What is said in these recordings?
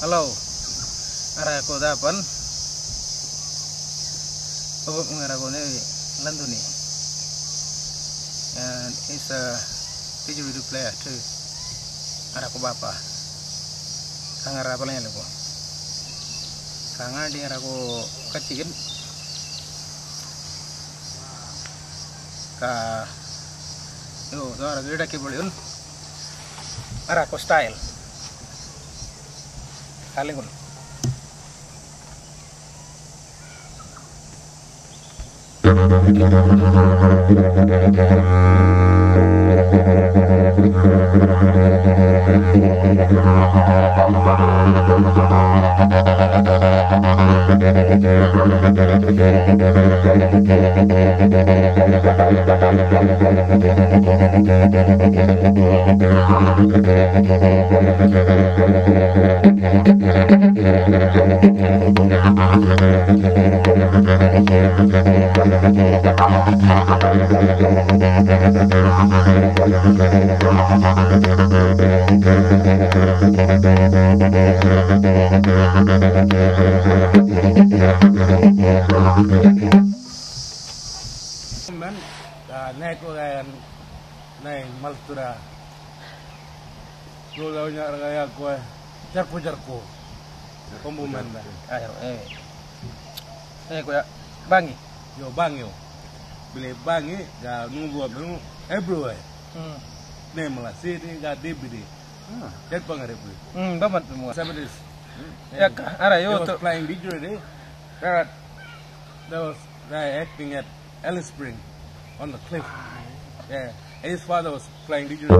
Hello, arah ko dapan. Pabok mengarah ko ni landu ni. And it's a video player too. Arah ko bapa. Kang arah apa lagi ko. Kang di arah ko kecil. Ka, yo, arah gede ke boleh un. Arah ko style. Kalingun. Naik kan, naik maltura. Kalau nyar kayak gue, jarku. Pembuman dah. Ayo, gue bangi. Yo bang yo. Beli bangi, gak nunggu abang, bro. Nih malah sih ni gak debidi. Jadi pengarep. Bamat semua. Siapa dis? Ya kah, arah yo tu. Flying video ni. That was acting at Alice Spring. On the cliff. Yeah. And his father was playing DJ. That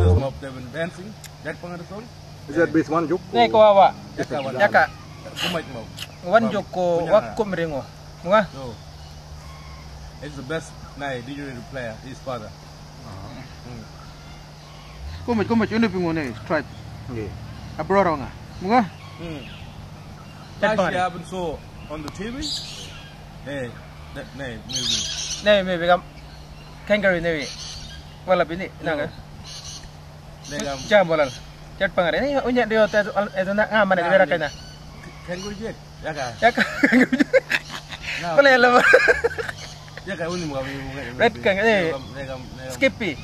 is mob they've been dancing. That part of the song. Is that based one joke? Nih ko awa. Yaka. Kumait mo. One joke ko wakum ringo. Mga? No. It's the best DJ player. His father. Kumait yun pingo na tribe. Okay. Abroro nga. Mga? Last year I saw on the TV. Maybe kam kangaroo maybe. Wala bini naga. Jam bolan. Chat pangare ni unya dia itu nak ngaman di berak na. Kangaroo jet. Yaka. Boleh lah. Yaka uni mo Red kangaroo. Skippy.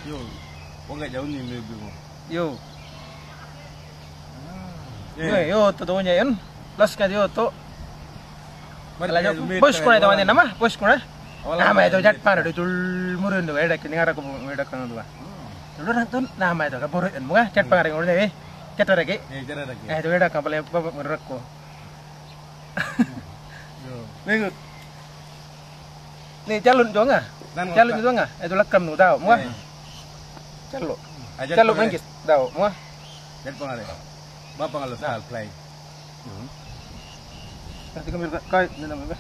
Yo. Wonga jauh ni maybe mo. Yo. Yo tu nya yun. Las ka yo tu. Bos kuna itu mana nama? Bos kuna? Nama itu jat pana itu murun tu. Ada kini ngara aku ada kan tu lah. Dulu nonton nama itu kan murun muka jat pana orang ni. Jat lagi. Itu ada kan boleh murun ko. Ni calon juga nggak? Calon juga nggak? Itu lekam nu tahu muka? Calon bangkit tahu muka? Jat pana deh. Bapak kalau sahal play. Nanti kami kait ni nama apa?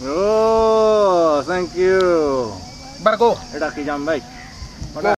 Oh, thank you. Barko. Ada kijam baik.